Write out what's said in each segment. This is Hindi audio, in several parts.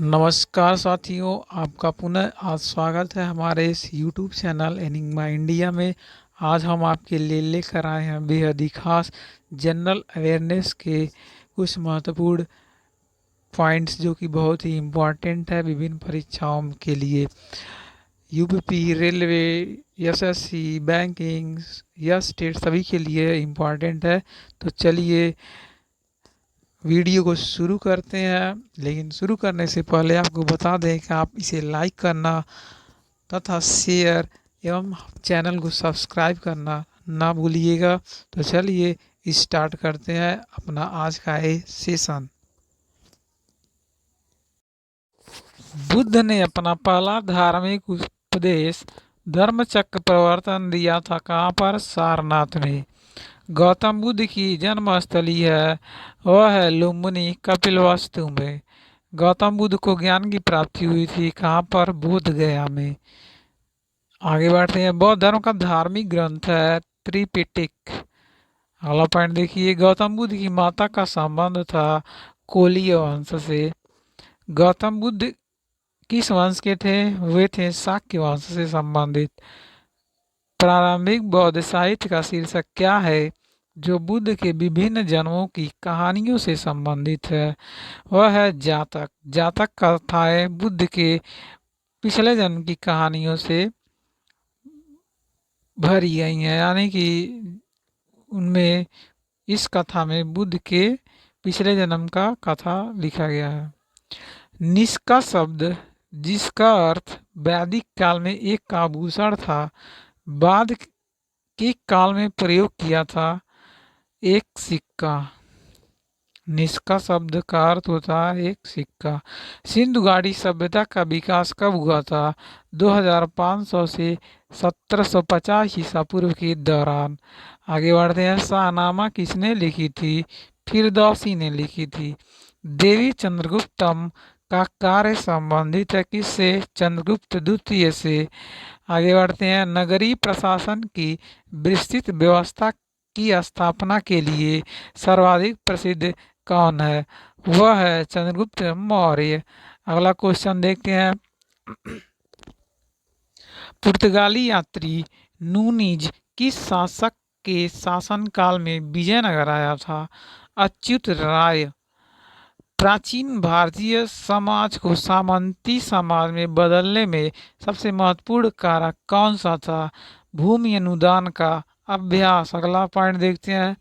नमस्कार साथियों, आपका पुनः आज स्वागत है हमारे इस YouTube चैनल एनिग्मा इंडिया में। आज हम आपके लिए लेकर आए हैं बेहद ही खास जनरल अवेयरनेस के कुछ महत्वपूर्ण पॉइंट्स जो कि बहुत ही इम्पोर्टेंट है विभिन्न परीक्षाओं के लिए। यूपी, रेलवे, एसएससी, बैंकिंग या स्टेट सभी के लिए इम्पोर्टेंट है। तो चलिए वीडियो को शुरू करते हैं, लेकिन शुरू करने से पहले आपको बता दें कि आप इसे लाइक करना तथा शेयर एवं चैनल को सब्सक्राइब करना ना भूलिएगा। तो चलिए स्टार्ट करते हैं अपना आज का ये सेशन। बुद्ध ने अपना पहला धार्मिक उपदेश धर्मचक्र प्रवर्तन दिया था कहाँ पर? सारनाथ में। गौतम बुद्ध की जन्मस्थली है वह है लुम्बिनी कपिलवस्तु में। गौतम बुद्ध को ज्ञान की प्राप्ति हुई थी कहाँ पर? बोध गया में। आगे बढ़ते हैं। बौद्ध धर्म का धार्मिक ग्रंथ है त्रिपिटक। अगला पॉइंट देखिए। गौतम बुद्ध की माता का संबंध था कोलीय वंश से। गौतम बुद्ध किस वंश के थे? वे थे शाक्य वंश से संबंधित। प्रारंभिक बौद्ध साहित्य का शीर्षक क्या है जो बुद्ध के विभिन्न जन्मों की कहानियों से संबंधित है? वह है जातक। जातक कथाएं बुद्ध के पिछले जन्म की कहानियों से भरी गई हैं, यानी कि उनमें इस कथा में बुद्ध के पिछले जन्म का कथा लिखा गया है। निष्का शब्द जिसका अर्थ वैदिक काल में एक आभूषण था, बाद के काल में प्रयोग किया था एक सिक्का। निष्का शब्द का अर्थ होता है एक सिक्का। सिंधु घाटी सभ्यता का विकास कब हुआ था? 2500 से 1750 ईसा पूर्व के दौरान। आगे बढ़ते हैं। शाहनामा किसने लिखी थी? फिरदौसी ने लिखी थी। देवी चंद्रगुप्तम का कार्य संबंधित है किससे? चंद्रगुप्त द्वितीय से। आगे बढ़ते हैं। नगरीय प्रशासन की विस्तृत व्यवस्था की स्थापना के लिए सर्वाधिक प्रसिद्ध कौन है? वह है चंद्रगुप्त मौर्य। अगला क्वेश्चन देखते हैं। पुर्तगाली यात्री नूनीज किस शासक के शासनकाल में विजयनगर आया था? अच्युत राय। प्राचीन भारतीय समाज को सामंती समाज में बदलने में सबसे महत्वपूर्ण कारक कौन सा था? भूमि अनुदान का अभ्यास। अगला पॉइंट देखते हैं।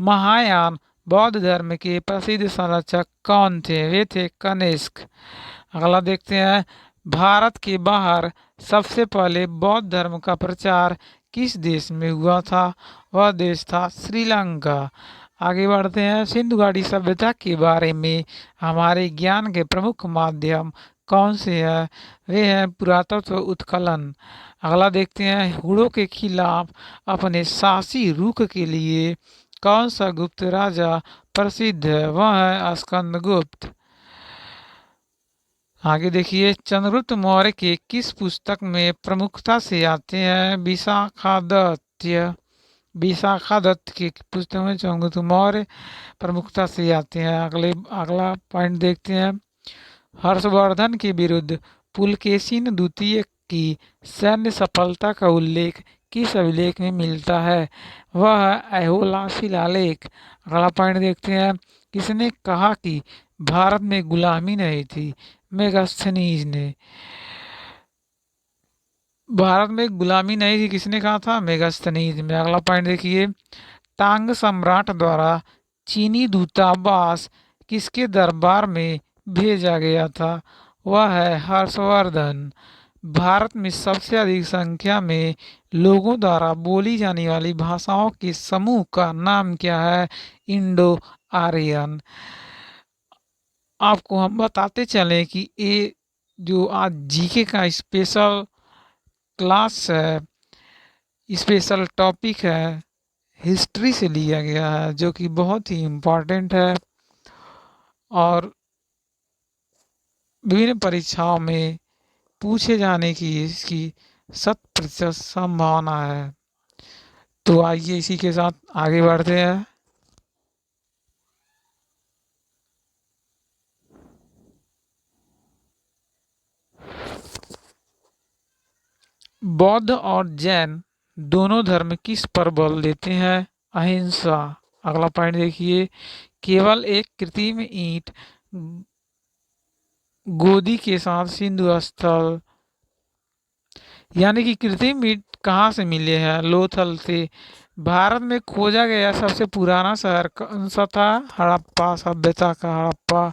महायान बौद्ध धर्म के प्रसिद्ध संरक्षक कौन थे? वे थे कनिष्क। अगला देखते हैं। भारत के बाहर सबसे पहले बौद्ध धर्म का प्रचार किस देश में हुआ था? वह देश था श्रीलंका। आगे बढ़ते हैं। सिंधु घाटी सभ्यता के बारे में हमारे ज्ञान के प्रमुख माध्यम कौन से हैं? वे हैं पुरातत्व उत्खनन। अगला देखते हैं। हुड़ों के खिलाफ अपने साहसी रुख के लिए कौन सा गुप्त राजा प्रसिद्ध है? वह है स्कंदगुप्त। आगे देखिए। चंद्रगुप्त मौर्य के किस पुस्तक में प्रमुखता से आते हैं? विशाखादत्य। विशाखादत्त की पुस्तक में चंद्रगुप्त मौर्य प्रमुखता से आते हैं। अगला पॉइंट देखते हैं। हर्षवर्धन के विरुद्ध पुलकेशिन द्वितीय की सैन्य सफलता का उल्लेख किस अभिलेख में मिलता है? वह है ऐहोला शिलालेख। अगला पॉइंट देखते हैं। किसने कहा कि भारत में गुलामी नहीं थी? मेगास्थनीज ने। भारत में गुलामी नहीं थी किसने कहा था? मेगास्थनीज में। अगला पॉइंट देखिए। तांग सम्राट द्वारा चीनी दूतावास किसके दरबार में भेजा गया था? वह है हर्षवर्धन। भारत में सबसे अधिक संख्या में लोगों द्वारा बोली जाने वाली भाषाओं के समूह का नाम क्या है? Indo Aryan. आपको हम बताते चलें कि ये जो आज जीके का स्पेशल क्लास है, स्पेशल टॉपिक है, हिस्ट्री से लिया गया है, जो कि बहुत ही इम्पोर्टेंट है और विभिन्न परीक्षाओं में पूछे जाने की इसकी 100% संभावना है। तो आइए इसी के साथ आगे बढ़ते हैं। बौद्ध और जैन दोनों धर्म किस पर बल देते हैं? अहिंसा। अगला पॉइंट देखिए, केवल एक कृत्रिम ईंट गोदी के साथ सिंधु स्थल, यानी कि कृत्रिम ईंट कहाँ से मिले हैं? लोथल से। भारत में खोजा गया सबसे पुराना शहर कौन सा था? हड़प्पा सभ्यता का हड़प्पा।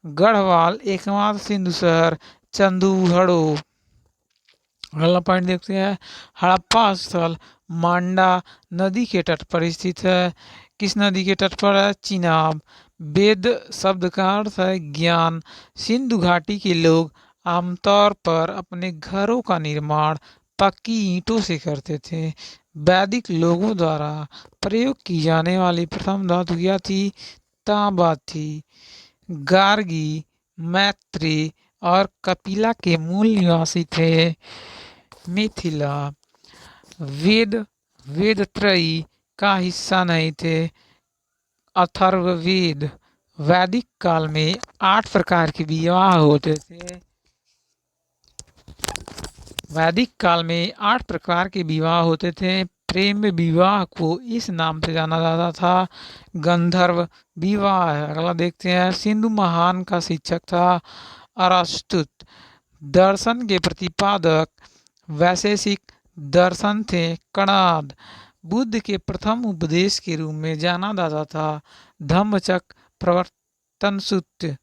गढ़वाल एकमात्र सिंधु शहर चंदूहड़ो। अगला पॉइंट देखते हैं, हड़प्पा स्थल मांडा नदी के तट पर स्थित है। किस नदी के तट पर है? चिनाब। वेद शब्द का अर्थ है ज्ञान। सिंधु घाटी के लोग आमतौर पर अपने घरों का निर्माण पक्की ईंटों से करते थे। वैदिक लोगों द्वारा प्रयोग की जाने वाली प्रथम धातु क्या थी? तांबा थी। गार्गी, मैत्री और कपिला के मूल निवासी थे मिथिला। वेद वेदत्रयी का हिस्सा नहीं थे। अथर्ववेद। वैदिक काल में 8 प्रकार के विवाह होते थे। वैदिक काल में 8 प्रकार के विवाह होते थे। प्रेम विवाह को इस नाम से जाना जाता था, गंधर्व विवाह है। अगला देखते हैं, सिंधु महान का शिक्षक था अरस्तु। दर्शन के प्रतिपादक वैशेषिक दर्शन थे कणाद। बुद्ध के प्रथम उपदेश के रूप में जाना जाता था धम्मचक्र प्रवर्तन सूत्र।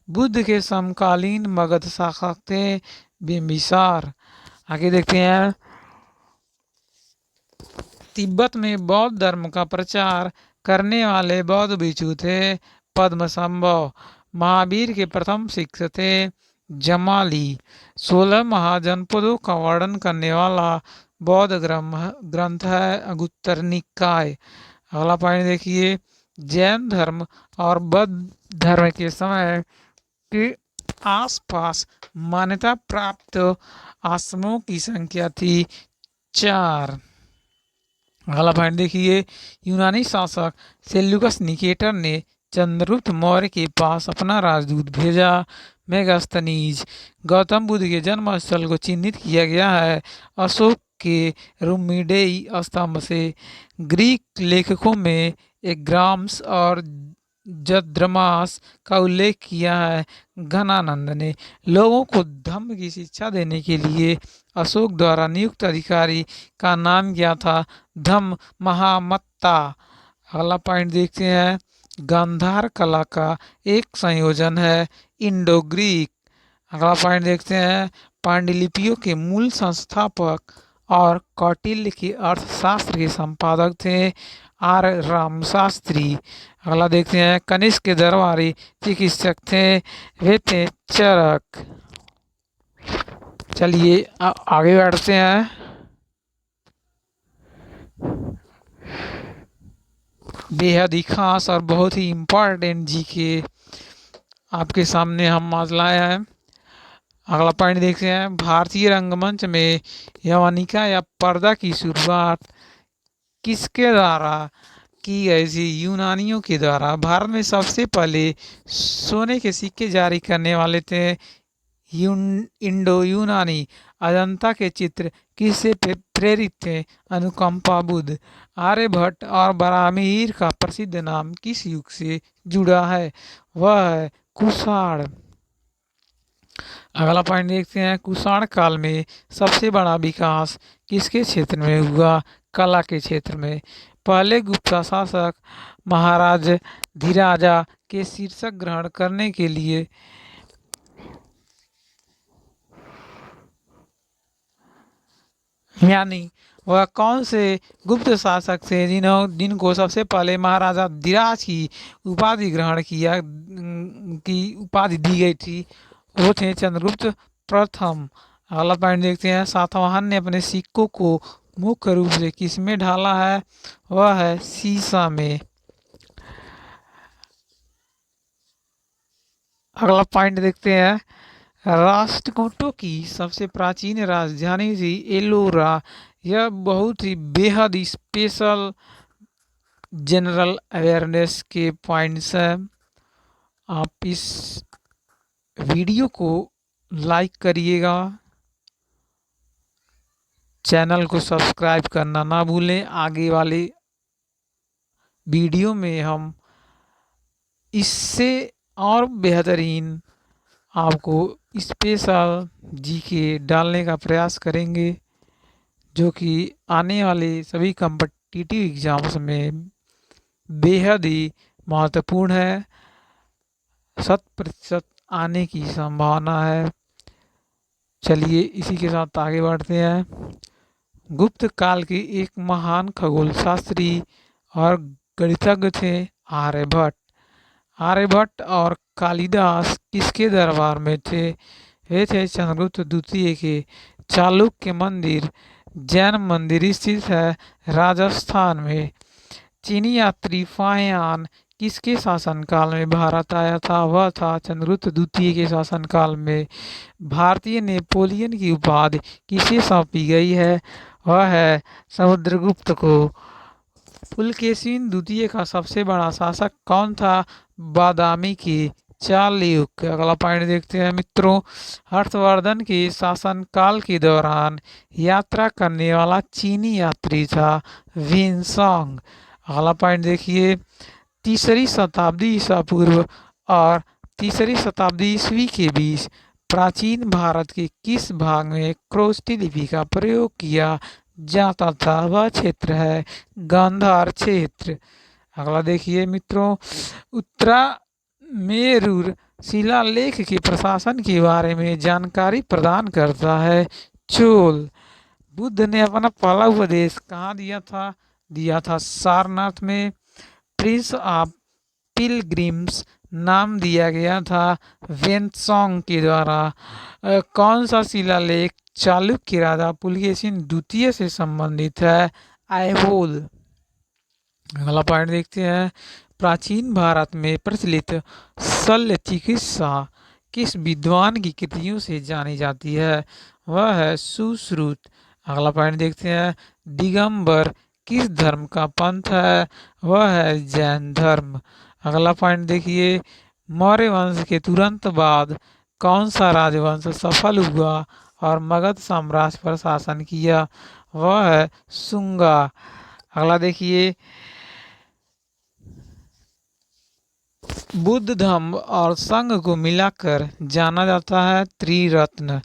बुद्ध के समकालीन मगध शासक थे बिंबिसार। आगे देखते हैं, तिब्बत में बौद्ध धर्म का प्रचार करने वाले बौद्ध भिक्षु थे पद्मसंभव। महावीर के प्रथम शिक्षक थे जमाली। 16 महाजनपदों का वर्णन करने वाला बौद्ध ग्रंथ है अंगुत्तर निकाय। अगला पॉइंट देखिए, जैन धर्म और बौद्ध धर्म के समय के आसपास मान्यता प्राप्त आश्रमों की संख्या थी 4। अगला पॉइंट देखिए, यूनानी शासक सेल्यूकस निकेटर ने चंद्रगुप्त मौर्य के पास अपना राजदूत भेजा मेगास्थनीज। गौतम बुद्ध के जन्म स्थल को चिन्हित किया गया है अशोक के रुमिडेई स्तंभ से। ग्रीक लेखकों में एग्राम्स और जद्रमास का उल्लेख किया है घनानंद ने। लोगों को धम्म की शिक्षा देने के लिए अशोक द्वारा नियुक्त अधिकारी का नाम क्या था? धम्म महामत्ता। अगला पॉइंट देखते हैं, गांधार कला का एक संयोजन है इंडो ग्रीक। अगला पॉइंट देखते हैं, पांडुलिपियों के मूल संस्थापक और कौटिल्य के अर्थशास्त्र के संपादक थे आर राम शास्त्री। अगला देखते हैं, कनिष्क के दरबारी चिकित्सक थे वे थे चरक। चलिए आगे बढ़ते हैं। बेहद ही खास और बहुत ही इम्पोर्टेंट जीके आपके सामने हम आज लाए हैं। अगला पॉइंट देखते हैं, भारतीय रंगमंच में यवनिका या पर्दा की शुरुआत किसके द्वारा की गई थी? यूनानियों के द्वारा। भारत में सबसे पहले सोने के सिक्के जारी करने वाले थे इंडो यूनानी। अजंता के चित्र किससे प्रेरित थे? अनुकंपा बुद्ध। आर्यभट्ट और बरामीर का प्रसिद्ध नाम किस युग से जुड़ा है? वह है कुषाण। अगला पॉइंट देखते हैं, कुषाण काल में सबसे बड़ा विकास किसके क्षेत्र में हुआ? कला के क्षेत्र में। पहले गुप्त शासक महाराज धीराजा के शीर्षक ग्रहण करने के लिए यानी वह कौन से गुप्त शासक थे जिनको सबसे पहले महाराजा धीराज की उपाधि ग्रहण किया की उपाधि दी गई थी? वो थे चंद्रगुप्त प्रथम। अगला पॉइंट देखते हैं, सातवाहन ने अपने सिक्कों को मुख्य रूप से किस में ढाला है? वह है सीसा में। अगला पॉइंट देखते हैं, राष्ट्रकूटों की सबसे प्राचीन राजधानी थी एलोरा। यह बहुत ही बेहद स्पेशल जनरल अवेयरनेस के पॉइंट्स हैं। आप इस वीडियो को लाइक करिएगा चैनल को सब्सक्राइब करना ना भूलें। आगे वाले वीडियो में हम इससे और बेहतरीन आपको स्पेशल जीके डालने का प्रयास करेंगे, जो कि आने वाले सभी कॉम्पिटिटिव एग्जाम्स में बेहद ही महत्वपूर्ण है, 100% आने की संभावना है। चलिए इसी के साथ आगे बढ़ते हैं। गुप्त काल के एक महान खगोल शास्त्री और गणितज्ञ थे आर्यभट्ट। आर्यभट्ट और कालिदास किसके दरबार में थे? वे थे चंद्रगुप्त द्वितीय के। चालुक्य मंदिर जैन मंदिर स्थित है राजस्थान में। चीनी यात्री फाहियान किसके शासनकाल में भारत आया था? वह था चंद्रगुप्त द्वितीय के शासनकाल में। भारतीय नेपोलियन की उपाधि किसे सौंपी गई है? वह है समुद्रगुप्त को। पुलकेशिन द्वितीय का सबसे बड़ा शासक कौन था? बादामी के चालुक्य। अगला पॉइंट देखते हैं मित्रों। हर्षवर्धन के शासनकाल के दौरान यात्रा करने वाला चीनी यात्री था विन्सांग। अगला पॉइंट देखिए। तीसरी शताब्दी ईसा पूर्व और तीसरी शताब्दी ईस्वी के बीच प्राचीन भारत के किस भाग में क्रोस्टी लिपि का प्रयोग किया जाता था? वह क्षेत्र है गांधार क्षेत्र। अगला देखिए मित्रों। उत्तरा मेरुर शिलालेख के प्रशासन के बारे में जानकारी प्रदान करता है चोल। बुद्ध ने अपना पहला उपदेश कहाँ दिया था सारनाथ में। प्रिंस ऑफ पिलग्रिम्स नाम दिया गया था वेन्सोंग के द्वारा। कौन सा शिलालेख चालुक्य राजा पुलकेशिन द्वितीय से संबंधित है? ऐहोल। अगला पॉइंट देखते हैं। प्राचीन भारत में प्रचलित शल्य चिकित्सा किस विद्वान की कृतियों से जानी जाती है? वह है सुश्रुत। अगला पॉइंट देखते हैं। दिगंबर किस धर्म का पंथ है? वह है जैन धर्म। अगला पॉइंट देखिए। मौर्य वंश के तुरंत बाद कौन सा राजवंश सफल हुआ और मगध साम्राज्य पर शासन किया? वह है शुंगा। अगला देखिए। बुद्ध धम्म और संघ को मिलाकर जाना जाता है त्रिरत्न।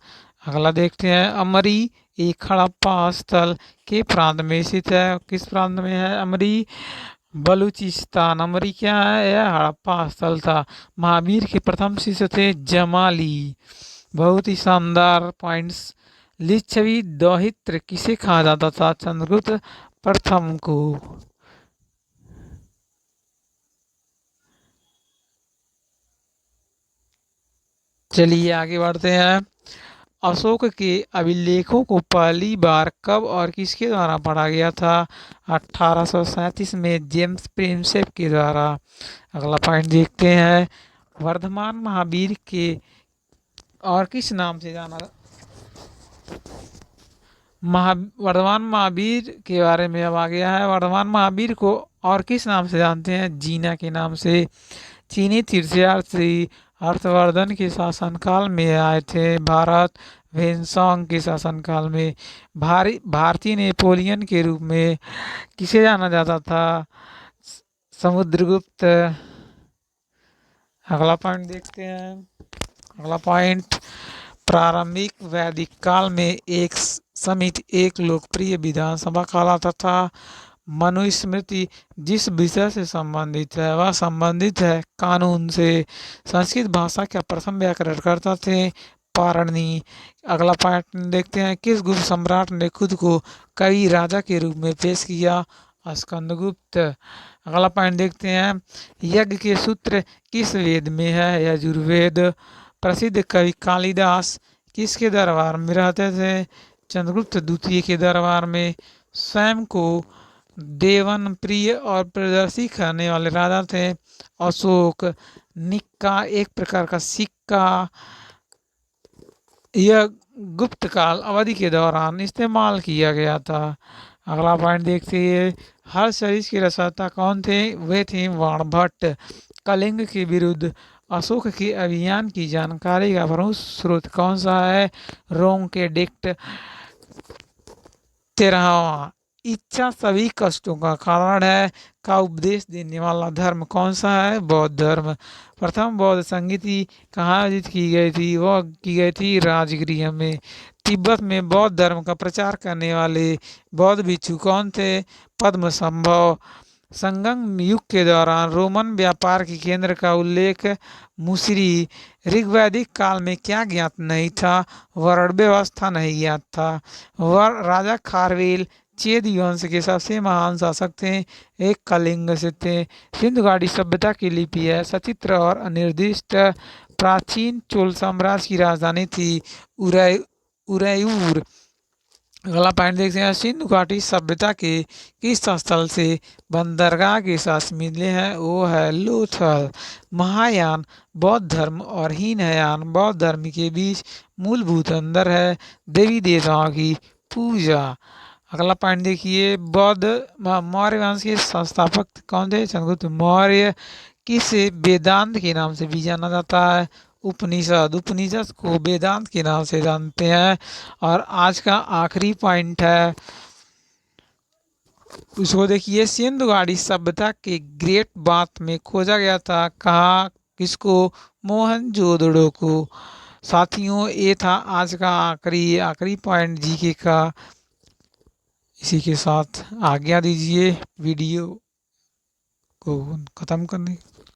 अगला देखते हैं। अमरी एक हड़प्पा स्थल के प्रांत में स्थित है। किस प्रांत में है अमरी? बलूचिस्तान। अमरी क्या है? यह हड़प्पा स्थल था। महावीर के प्रथम शिष्य थे जमाली। बहुत ही शानदार पॉइंट्स। लिच्छवी दौहित्र किसे कहा जाता था? चंद्रगुप्त प्रथम को। चलिए आगे बढ़ते हैं। अशोक के अभिलेखों को पहली बार कब और किसके द्वारा पढ़ा गया था? 1837 में जेम्स प्रिंसेप के द्वारा। अगला पॉइंट देखते हैं। वर्धमान महावीर के और किस नाम से जाना? वर्धमान महावीर के बारे में अब आ गया है। वर्धमान महावीर को और किस नाम से जानते हैं? जीना के नाम से। चीनी तीर्थयात्री हर्षवर्धन के शासनकाल में आए थे भारत। वेन्सोंग के शासनकाल में। भारतीय नेपोलियन के रूप में किसे जाना जाता था? समुद्रगुप्त। अगला पॉइंट देखते हैं। अगला पॉइंट। प्रारंभिक वैदिक काल में एक समिति एक लोकप्रिय विधानसभा कहलाता था। मनुस्मृति जिस विषय से संबंधित है वह संबंधित है कानून से। संस्कृत भाषा का प्रथम व्याकरणकर्ता थे पाणिनि। अगला पॉइंट देखते हैं। किस गुप्त सम्राट ने खुद को कवि राजा के रूप में पेश किया? स्कंदगुप्त। अगला पॉइंट देखते हैं। यज्ञ के सूत्र किस वेद में है? यजुर्वेद। प्रसिद्ध कवि कालिदास किसके दरबार में रहते थे? चंद्रगुप्त द्वितीय के दरबार में। स्वयं को देवन प्रिय और प्रदर्शी करने वाले राजा थे अशोक। निक्का एक प्रकार का सिक्का, यह गुप्त काल अवधि के दौरान इस्तेमाल किया गया था। अगला पॉइंट देखते हैं। हर्षवर्धन के रचयिता कौन थे? वे थे बाणभट्ट। कलिंग के विरुद्ध अशोक के अभियान की जानकारी का प्रमुख स्रोत कौन सा है? रोंग के डिक्ट। 13वां, इच्छा सभी कष्टों का कारण है का उपदेश देने वाला धर्म कौन सा है? बौद्ध धर्म। प्रथम बौद्ध संगीति कहाँ आयोजित की गई थी? वह की गई थी राजगृह में। तिब्बत में बौद्ध धर्म का प्रचार करने वाले बौद्ध भिक्षु कौन थे? पद्मसंभव। संगम युग के दौरान रोमन व्यापार के केंद्र का उल्लेख मुसरी। ऋग्वैदिक काल में क्या ज्ञात नहीं था? वर्ण व्यवस्था नहीं ज्ञात था। राजा खारवेल चेद वंश के सबसे महान शासक थे, एक कलिंग से थे। सिंधु घाटी सभ्यता की लिपि है सचित्र और अनिर्दिष्ट। प्राचीन चोल साम्राज्य की राजधानी थी उरैयूर। अगला पॉइंट देखते हैं, सिंधु घाटी सभ्यता के किस स्थल से बंदरगाह के साथ मिले हैं? वो है लोथल। महायान बौद्ध धर्म और हीनयान बौद्ध धर्म के बीच मूलभूत अंतर है देवी देवताओं की पूजा। अगला पॉइंट देखिए, मौर्य वंश के संस्थापक कौन थे? चंद्रगुप्त मौर्य। किस वेदांत के नाम से भी जाना जाता है? उपनिषद को वेदांत के नाम से जानते हैं। और आज का आखिरी पॉइंट है, उसको देखिए, सिंधु घाटी सभ्यता के ग्रेट बाथ में खोजा गया था कहाँ? किसको? मोहनजोदड़ो को। साथियों, ये था आज का आखिरी पॉइंट जीके का। इसी के साथ आज्ञा दीजिए वीडियो को खत्म करने।